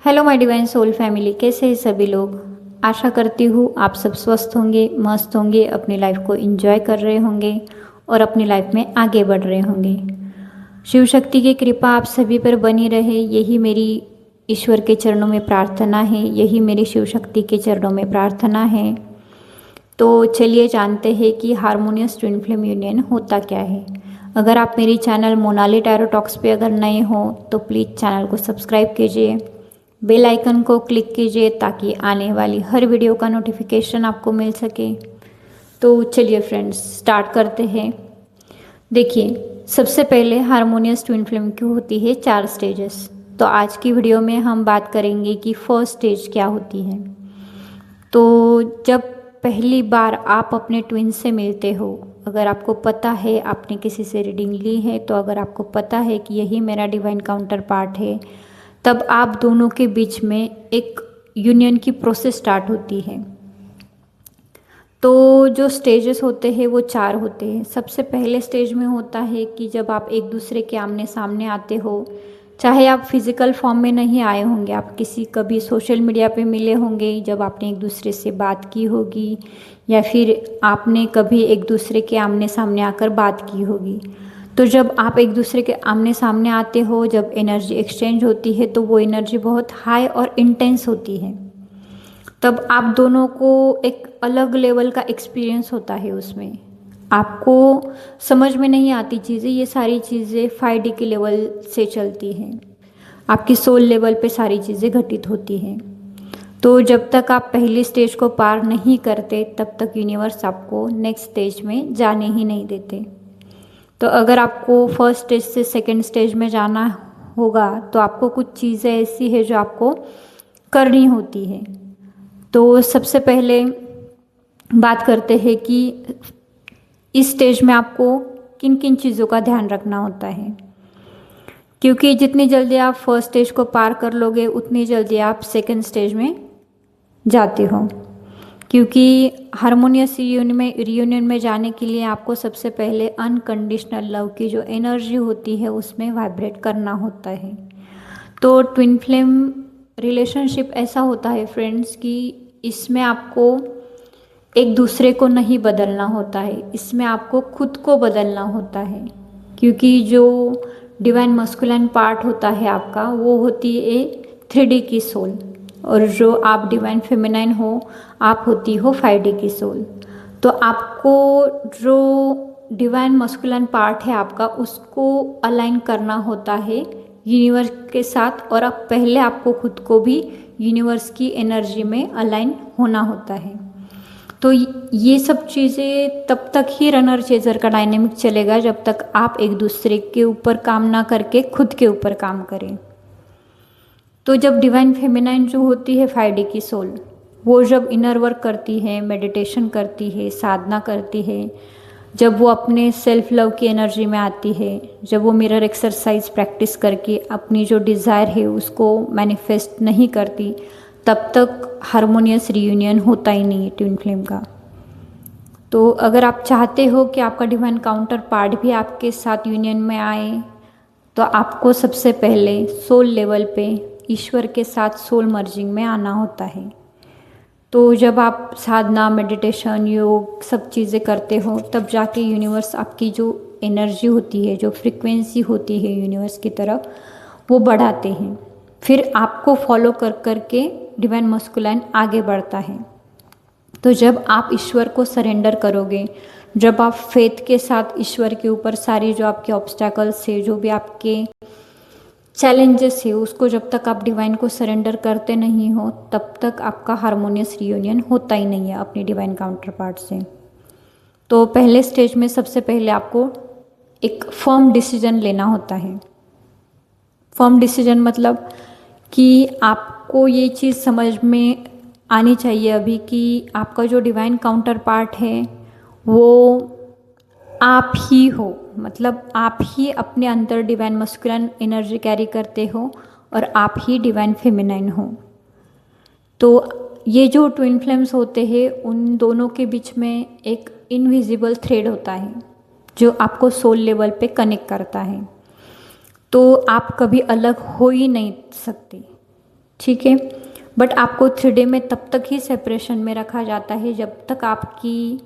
Hello my divine soul family, कैसे हैं सभी लोग। आशा करती हूँ आप सब स्वस्थ होंगे, मस्त होंगे, अपनी लाइफ को एंजॉय कर रहे होंगे और अपनी लाइफ में आगे बढ़ रहे होंगे। शिव शक्ति की कृपा आप सभी पर बनी रहे, यही मेरी ईश्वर के चरणों में प्रार्थना है, यही मेरी शिव शक्ति के चरणों में प्रार्थना है। तो चलिए जानते हैं कि हारमोनियस ट्विन फ्लेम यूनियन होता क्या है। अगर आप मेरी चैनल मोनाली टैरो टॉक्स पे अगर नए हो तो प्लीज़ चैनल को सब्सक्राइब कीजिए, बेल आइकन को क्लिक कीजिए ताकि आने वाली हर वीडियो का नोटिफिकेशन आपको मिल सके। तो चलिए फ्रेंड्स स्टार्ट करते हैं। देखिए, सबसे पहले हारमोनियस ट्विन फ्लेम की होती है 4 स्टेजेस। तो आज की वीडियो में हम बात करेंगे कि फर्स्ट स्टेज क्या होती है। तो जब पहली बार आप अपने ट्विन से मिलते हो, अगर आपको पता है आपने किसी से रीडिंग ली है, तो अगर आपको पता है कि यही मेरा डिवाइन काउंटर पार्ट है, तब आप दोनों के बीच में एक यूनियन की प्रोसेस स्टार्ट होती है। तो जो स्टेजेस होते हैं वो 4 होते हैं। सबसे पहले स्टेज में होता है कि जब आप एक दूसरे के आमने सामने आते हो, चाहे आप फिज़िकल फॉर्म में नहीं आए होंगे, आप किसी कभी सोशल मीडिया पे मिले होंगे जब आपने एक दूसरे से बात की होगी, या फिर आपने कभी एक दूसरे के आमने सामने आकर बात की होगी। तो जब आप एक दूसरे के आमने सामने आते हो, जब एनर्जी एक्सचेंज होती है, तो वो एनर्जी बहुत हाई और इंटेंस होती है। तब आप दोनों को एक अलग लेवल का एक्सपीरियंस होता है। उसमें आपको समझ में नहीं आती चीज़ें, ये सारी चीज़ें 5D के लेवल से चलती हैं, आपकी सोल लेवल पे सारी चीज़ें घटित होती हैं। तो जब तक आप पहली स्टेज को पार नहीं करते, तब तक यूनिवर्स आपको नेक्स्ट स्टेज में जाने ही नहीं देते। तो अगर आपको फर्स्ट स्टेज से सेकंड स्टेज में जाना होगा, तो आपको कुछ चीज़ें ऐसी है जो आपको करनी होती है। तो सबसे पहले बात करते हैं कि इस स्टेज में आपको किन किन चीज़ों का ध्यान रखना होता है, क्योंकि जितनी जल्दी आप फर्स्ट स्टेज को पार कर लोगे, उतनी जल्दी आप सेकंड स्टेज में जाते हो। क्योंकि हारमोनियस रियूनियन में जाने के लिए आपको सबसे पहले अनकंडीशनल लव की जो एनर्जी होती है उसमें वाइब्रेट करना होता है। तो ट्विन फ्लेम रिलेशनशिप ऐसा होता है फ्रेंड्स कि इसमें आपको एक दूसरे को नहीं बदलना होता है, इसमें आपको खुद को बदलना होता है। क्योंकि जो डिवाइन मस्कुलिन पार्ट होता है आपका, वो होती है 3D की सोल, और जो आप डिवाइन फेमिनाइन हो, आप होती हो 5D की सोल। तो आपको जो डिवाइन मस्कुलिन पार्ट है आपका, उसको अलाइन करना होता है यूनिवर्स के साथ, और अब पहले आपको खुद को भी यूनिवर्स की एनर्जी में अलाइन होना होता है। तो ये सब चीज़ें तब तक ही रनर चेजर का डायनेमिक चलेगा जब तक आप एक दूसरे के ऊपर काम ना करके खुद के ऊपर काम करें। तो जब डिवाइन फेमिनाइन जो होती है 5D की सोल, वो जब इनर वर्क करती है, मेडिटेशन करती है, साधना करती है, जब वो अपने सेल्फ लव की एनर्जी में आती है, जब वो मिरर एक्सरसाइज प्रैक्टिस करके अपनी जो डिज़ायर है उसको मैनिफेस्ट नहीं करती, तब तक हारमोनियस रियूनियन होता ही नहीं है ट्विन फ्लेम का। तो अगर आप चाहते हो कि आपका डिवाइन काउंटर पार्ट भी आपके साथ यूनियन में आए, तो आपको सबसे पहले सोल लेवल पे ईश्वर के साथ सोल मर्जिंग में आना होता है। तो जब आप साधना, मेडिटेशन, योग सब चीज़ें करते हो, तब जाके यूनिवर्स आपकी जो एनर्जी होती है, जो फ्रीक्वेंसी होती है यूनिवर्स की तरफ, वो बढ़ाते हैं। फिर आपको फॉलो कर कर के डिवाइन मस्कुलाइन आगे बढ़ता है। तो जब आप ईश्वर को सरेंडर करोगे, जब आप फेथ के साथ ईश्वर के ऊपर सारी जो आपके ऑब्स्टैकल्स है, जो भी आपके चैलेंजेस है, उसको जब तक आप डिवाइन को सरेंडर करते नहीं हो, तब तक आपका हारमोनियस रियूनियन होता ही नहीं है अपने डिवाइन काउंटर पार्ट से। तो पहले स्टेज में सबसे पहले आपको एक फर्म डिसीजन लेना होता है। फर्म डिसीजन मतलब कि आपको ये चीज़ समझ में आनी चाहिए अभी कि आपका जो डिवाइन काउंटर पार्ट है वो आप ही हो, मतलब आप ही अपने अंदर डिवाइन मस्कुलिन एनर्जी कैरी करते हो और आप ही डिवाइन फेमिनाइन हो। तो ये जो ट्विन फ्लेम्स होते हैं, उन दोनों के बीच में एक इनविजिबल थ्रेड होता है जो आपको सोल लेवल पे कनेक्ट करता है। तो आप कभी अलग हो ही नहीं सकते। ठीक है। बट आपको 3D में तब तक ही सेपरेशन में रखा जाता है जब तक आपकी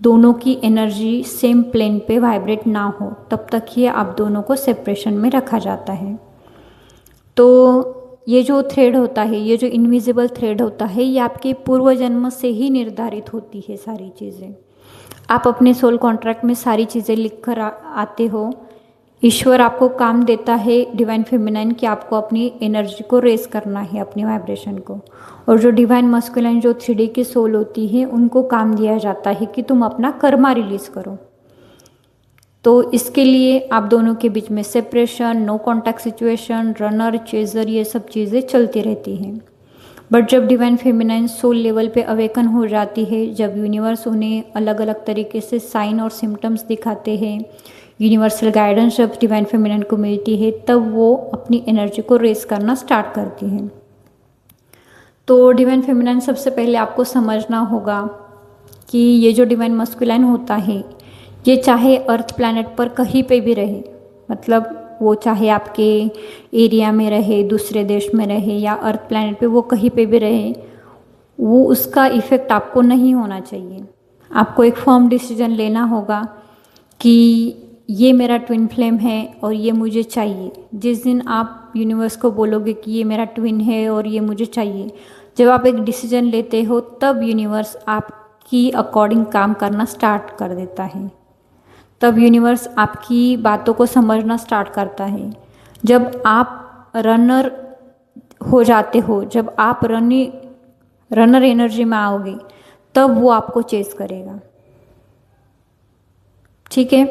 दोनों की एनर्जी सेम प्लेन पे वाइब्रेट ना हो, तब तक ही आप दोनों को सेपरेशन में रखा जाता है। तो ये जो थ्रेड होता है, ये जो इनविजिबल थ्रेड होता है, ये आपके पूर्व जन्म से ही निर्धारित होती है सारी चीज़ें। आप अपने सोल कॉन्ट्रैक्ट में सारी चीज़ें लिख कर आते हो। ईश्वर आपको काम देता है डिवाइन फेमिनाइन कि आपको अपनी एनर्जी को रेस करना है, अपनी वाइब्रेशन को। और जो डिवाइन मस्कुलाइन जो 3D की सोल होती है, उनको काम दिया जाता है कि तुम अपना कर्मा रिलीज करो। तो इसके लिए आप दोनों के बीच में separation, no contact situation, runner, chaser, ये सब चीज़ें चलती रहती हैं। बट जब डिवाइन फेमिनाइन सोल लेवल पे अवेकन हो जाती है, जब यूनिवर्स उन्हें अलग अलग तरीके से साइन और सिम्टम्स दिखाते हैं, यूनिवर्सल गाइडेंस जब डिवाइन फेमिनाइन को मिलती है, तब वो अपनी एनर्जी को रेस करना स्टार्ट करती है। तो डिवाइन फेमिनाइन सबसे पहले आपको समझना होगा कि ये जो डिवाइन मस्कुलाइन होता है, ये चाहे अर्थ प्लैनेट पर कहीं पे भी रहे, मतलब वो चाहे आपके एरिया में रहे, दूसरे देश में रहे, या अर्थ प्लैनेट पे वो कहीं पे भी रहे, वो उसका इफ़ेक्ट आपको नहीं होना चाहिए। आपको एक फर्म डिसीजन लेना होगा कि ये मेरा ट्विन फ्लेम है और ये मुझे चाहिए। जिस दिन आप यूनिवर्स को बोलोगे कि ये मेरा ट्विन है और ये मुझे चाहिए, जब आप एक डिसीजन लेते हो, तब यूनिवर्स आपकी अकॉर्डिंग काम करना स्टार्ट कर देता है। तब यूनिवर्स आपकी बातों को समझना स्टार्ट करता है। जब आप रनर हो जाते हो, जब आप रनर एनर्जी में आओगे, तब वो आपको चेस करेगा। ठीक है।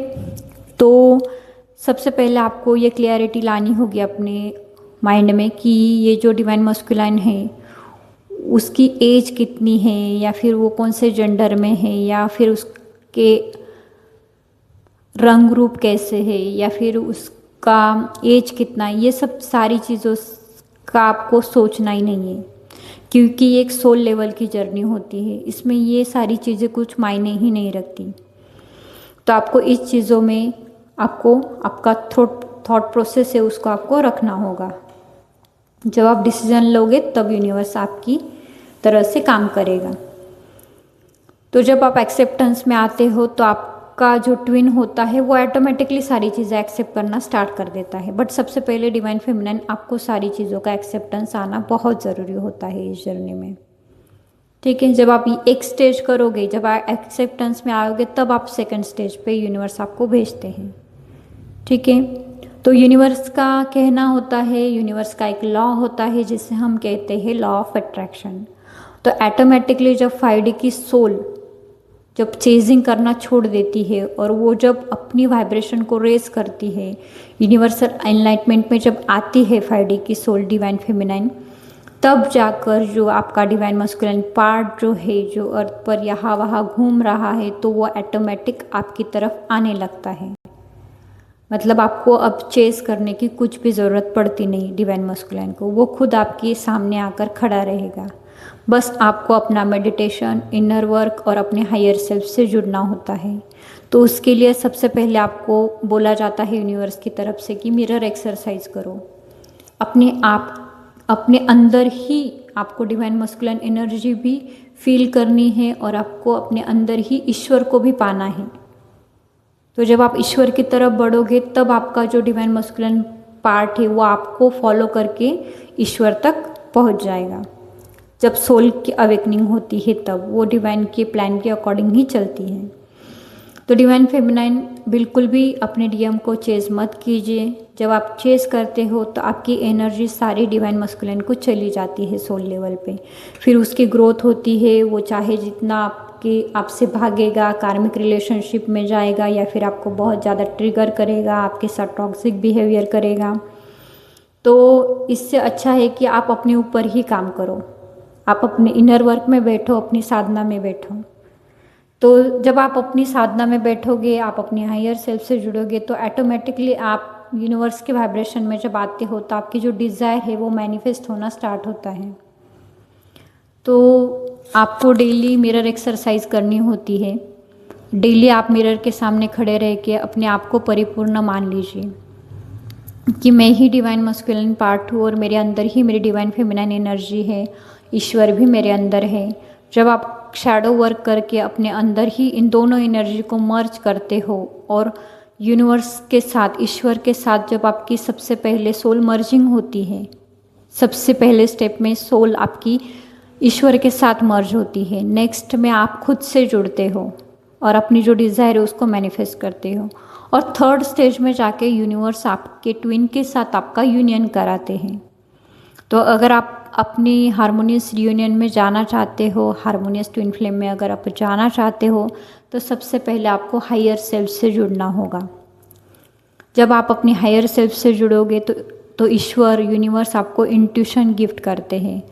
तो सबसे पहले आपको ये क्लियरिटी लानी होगी अपने माइंड में कि ये जो डिवाइन मस्कुलाइन है, उसकी एज कितनी है, या फिर वो कौन से जेंडर में है, या फिर उसके रंग रूप कैसे है, या फिर उसका एज कितना है। ये सब सारी चीज़ों का आपको सोचना ही नहीं है, क्योंकि ये एक सोल लेवल की जर्नी होती है। इसमें ये सारी चीज़ें कुछ मायने ही नहीं रखती। तो आपको इस चीज़ों में आपको आपका थॉट प्रोसेस है, उसको आपको रखना होगा। जब आप डिसीजन लोगे, तब यूनिवर्स आपकी तरह से काम करेगा। तो जब आप एक्सेप्टेंस में आते हो, तो आपका जो ट्विन होता है, वो ऑटोमेटिकली सारी चीज़ें एक्सेप्ट करना स्टार्ट कर देता है। बट सबसे पहले डिवाइन फेमिनाइन आपको सारी चीज़ों का एक्सेप्टेंस आना बहुत ज़रूरी होता है इस जर्नी में। ठीक है। जब आप एक स्टेज करोगे, जब आप एक्सेप्टेंस में आओगे, तब आप सेकंड स्टेज पे यूनिवर्स आपको भेजते हैं। ठीक है। तो यूनिवर्स का कहना होता है, यूनिवर्स का एक लॉ होता है जिसे हम कहते हैं लॉ ऑफ अट्रैक्शन। तो ऑटोमेटिकली जब 5D की सोल जब चेजिंग करना छोड़ देती है और वो जब अपनी वाइब्रेशन को रेस करती है, यूनिवर्सल एनलाइटमेंट में जब आती है 5D की सोल डिवाइन फेमिनाइन, तब जाकर जो आपका डिवाइन मस्कुलाइन पार्ट जो है, जो अर्थ पर यहाँ वहाँ घूम रहा है, तो वो ऑटोमेटिक आपकी तरफ आने लगता है। मतलब आपको अब चेस करने की कुछ भी ज़रूरत पड़ती नहीं डिवाइन मस्कुलाइन को, वो खुद आपके सामने आकर खड़ा रहेगा। बस आपको अपना मेडिटेशन, इनर वर्क और अपने हायर सेल्फ से जुड़ना होता है। तो उसके लिए सबसे पहले आपको बोला जाता है यूनिवर्स की तरफ से कि मिरर एक्सरसाइज करो। अपने अंदर ही आपको डिवाइन मस्कुलाइन एनर्जी भी फील करनी है और आपको अपने अंदर ही ईश्वर को भी पाना है। तो जब आप ईश्वर की तरफ बढ़ोगे, तब आपका जो डिवाइन मस्कुलाइन पार्ट है, वो आपको फॉलो करके ईश्वर तक पहुंच जाएगा। जब सोल की अवेकनिंग होती है, तब वो डिवाइन के प्लान के अकॉर्डिंग ही चलती है। तो डिवाइन फेमिनाइन बिल्कुल भी अपने डीएम को चेज मत कीजिए। जब आप चेज करते हो, तो आपकी एनर्जी सारी डिवाइन मस्कुलाइन को चली जाती है सोल लेवल पे। फिर उसकी ग्रोथ होती है, वो चाहे जितना आपसे भागेगा, कार्मिक रिलेशनशिप में जाएगा, या फिर आपको बहुत ज़्यादा ट्रिगर करेगा, आपके साथ टॉक्सिक बिहेवियर करेगा। तो इससे अच्छा है कि आप अपने ऊपर ही काम करो, आप अपने इनर वर्क में बैठो, अपनी साधना में बैठो। तो जब आप अपनी साधना में बैठोगे, आप अपनी हायर सेल्फ से जुड़ोगे, तो ऑटोमेटिकली आप यूनिवर्स के वाइब्रेशन में जब आते हो, तो आपकी जो डिज़ायर है वो मैनिफेस्ट होना स्टार्ट होता है। तो आपको डेली मिरर एक्सरसाइज करनी होती है। डेली आप मिरर के सामने खड़े रह के अपने आप को परिपूर्ण मान लीजिए। कि मैं ही डिवाइन मस्कुलिन पार्ट हूँ और मेरे अंदर ही मेरी डिवाइन फेमिनाइन एनर्जी है, ईश्वर भी मेरे अंदर है। जब आप शैडो वर्क करके अपने अंदर ही इन दोनों एनर्जी को मर्ज करते हो और यूनिवर्स के साथ, ईश्वर के साथ जब आपकी सबसे पहले सोल मर्जिंग होती है, सबसे पहले स्टेप में सोल आपकी ईश्वर के साथ मर्ज होती है। नेक्स्ट में आप खुद से जुड़ते हो और अपनी जो डिज़ायर है उसको मैनिफेस्ट करते हो। और थर्ड स्टेज में जाके यूनिवर्स आपके ट्विन के साथ आपका यूनियन कराते हैं। तो अगर आप अपनी हारमोनियस रियूनियन में जाना चाहते हो, हारमोनियस ट्विन फ्लेम में अगर आप जाना चाहते हो, तो सबसे पहले आपको हायर सेल्फ से जुड़ना होगा। जब आप अपनी हायर सेल्फ से जुड़ोगे तो ईश्वर, यूनिवर्स आपको इंट्यूशन गिफ्ट करते हैं।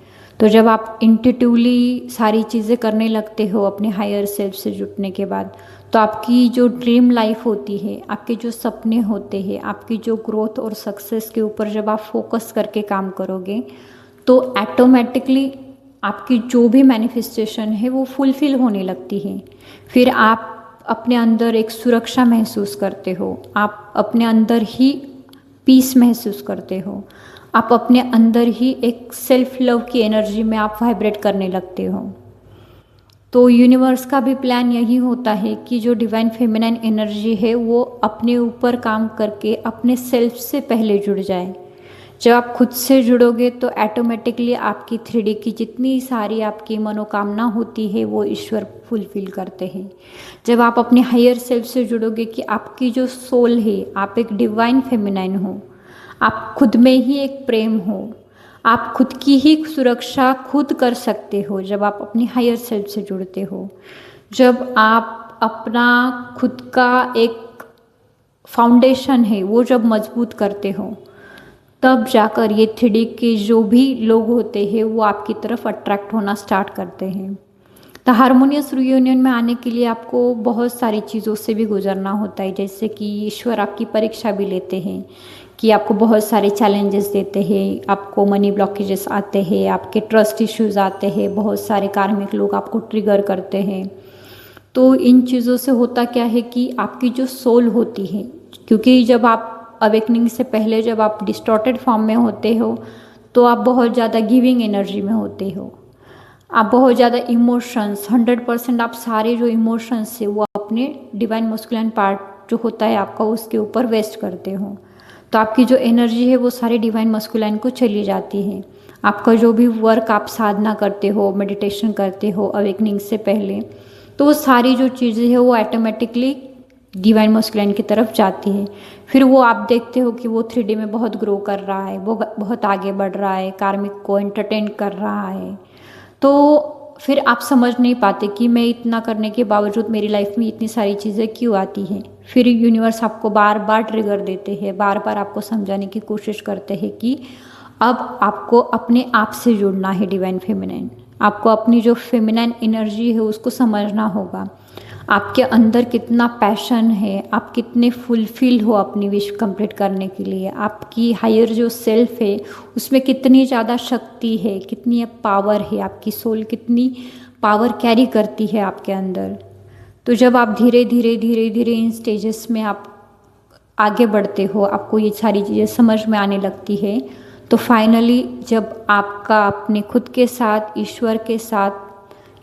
तो जब आप इंट्यूटिवली सारी चीज़ें करने लगते हो अपने हायर सेल्फ से जुड़ने के बाद, तो आपकी जो ड्रीम लाइफ होती है, आपके जो सपने होते हैं, आपकी जो ग्रोथ और सक्सेस के ऊपर जब आप फोकस करके काम करोगे, तो ऑटोमेटिकली आपकी जो भी मैनिफेस्टेशन है वो फुलफिल होने लगती है। फिर आप अपने अंदर एक सुरक्षा महसूस करते हो, आप अपने अंदर ही पीस महसूस करते हो, आप अपने अंदर ही एक सेल्फ लव की एनर्जी में आप वाइब्रेट करने लगते हो। तो यूनिवर्स का भी प्लान यही होता है कि जो डिवाइन फेमिनाइन एनर्जी है वो अपने ऊपर काम करके अपने सेल्फ से पहले जुड़ जाए। जब आप खुद से जुड़ोगे तो ऑटोमेटिकली आपकी 3D की जितनी सारी आपकी मनोकामना होती है वो ईश्वर फुलफिल करते हैं। जब आप अपने हायर सेल्फ से जुड़ोगे कि आपकी जो सोल है, आप एक डिवाइन फेमिनाइन हो, आप खुद में ही एक प्रेम हो, आप खुद की ही सुरक्षा खुद कर सकते हो जब आप अपनी हायर सेल्फ से जुड़ते हो। जब आप अपना खुद का एक फाउंडेशन है वो जब मजबूत करते हो, तब जाकर ये 3D के जो भी लोग होते हैं वो आपकी तरफ अट्रैक्ट होना स्टार्ट करते हैं। तो हारमोनियस रियूनियन में आने के लिए आपको बहुत सारी चीज़ों से भी गुजरना होता है, जैसे कि ईश्वर आपकी परीक्षा भी लेते हैं कि आपको बहुत सारे चैलेंजेस देते हैं, आपको मनी ब्लॉकेजेस आते हैं, आपके ट्रस्ट इश्यूज आते हैं, बहुत सारे कार्मिक लोग आपको ट्रिगर करते हैं। तो इन चीज़ों से होता क्या है कि आपकी जो सोल होती है, क्योंकि जब आप अवेकनिंग से पहले जब आप डिस्टॉर्टेड फॉर्म में होते हो तो आप बहुत ज़्यादा गिविंग एनर्जी में होते हो, आप बहुत ज़्यादा इमोशंस 100% आप सारे जो इमोशंस है वो अपने डिवाइन मस्कुलिन पार्ट जो होता है आपका उसके ऊपर वेस्ट करते हो। तो आपकी जो एनर्जी है वो सारे डिवाइन मस्कुलिन को चली जाती है। आपका जो भी वर्क आप साधना करते हो, मेडिटेशन करते हो अवेकनिंग से पहले, तो वो सारी जो चीज़ें हैं वो ऑटोमेटिकली डिवाइन मस्कुलिन की तरफ जाती है। फिर वो आप देखते हो कि वो 3D में बहुत ग्रो कर रहा है, वो बहुत आगे बढ़ रहा है, कार्मिक को एंटरटेन कर रहा है। तो फिर आप समझ नहीं पाते कि मैं इतना करने के बावजूद मेरी लाइफ में इतनी सारी चीज़ें क्यों आती हैं। फिर यूनिवर्स आपको बार बार ट्रिगर देते हैं, बार बार आपको समझाने की कोशिश करते हैं कि अब आपको अपने आप से जुड़ना है डिवाइन फेमिनाइन, आपको अपनी जो फेमिनाइन एनर्जी है उसको समझना होगा, आपके अंदर कितना पैशन है, आप कितने फुलफिल हो अपनी विश कंप्लीट करने के लिए, आपकी हायर जो सेल्फ है उसमें कितनी ज़्यादा शक्ति है, कितनी पावर है, आपकी सोल कितनी पावर कैरी करती है आपके अंदर। तो जब आप धीरे धीरे धीरे धीरे इन स्टेजेस में आप आगे बढ़ते हो, आपको ये सारी चीज़ें समझ में आने लगती है, तो फाइनली जब आपका अपने खुद के साथ, ईश्वर के साथ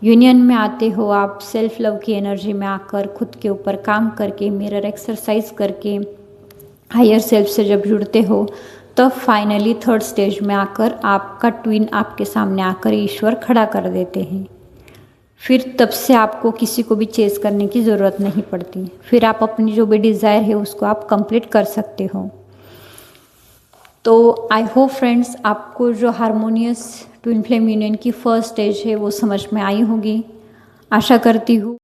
यूनियन में आते हो, आप सेल्फ लव की एनर्जी में आकर खुद के ऊपर काम करके, मिरर एक्सरसाइज करके हायर सेल्फ से जब जुड़ते हो, तब फाइनली थर्ड स्टेज में आकर आपका ट्विन आपके सामने आकर ईश्वर खड़ा कर देते हैं। फिर तब से आपको किसी को भी चेस करने की ज़रूरत नहीं पड़ती, फिर आप अपनी जो भी डिज़ायर है उसको आप कंप्लीट कर सकते हो। तो आई होप फ्रेंड्स आपको जो हारमोनियस ट्विन फ्लेम यूनियन की फर्स्ट स्टेज है वो समझ में आई होगी, आशा करती हूँ।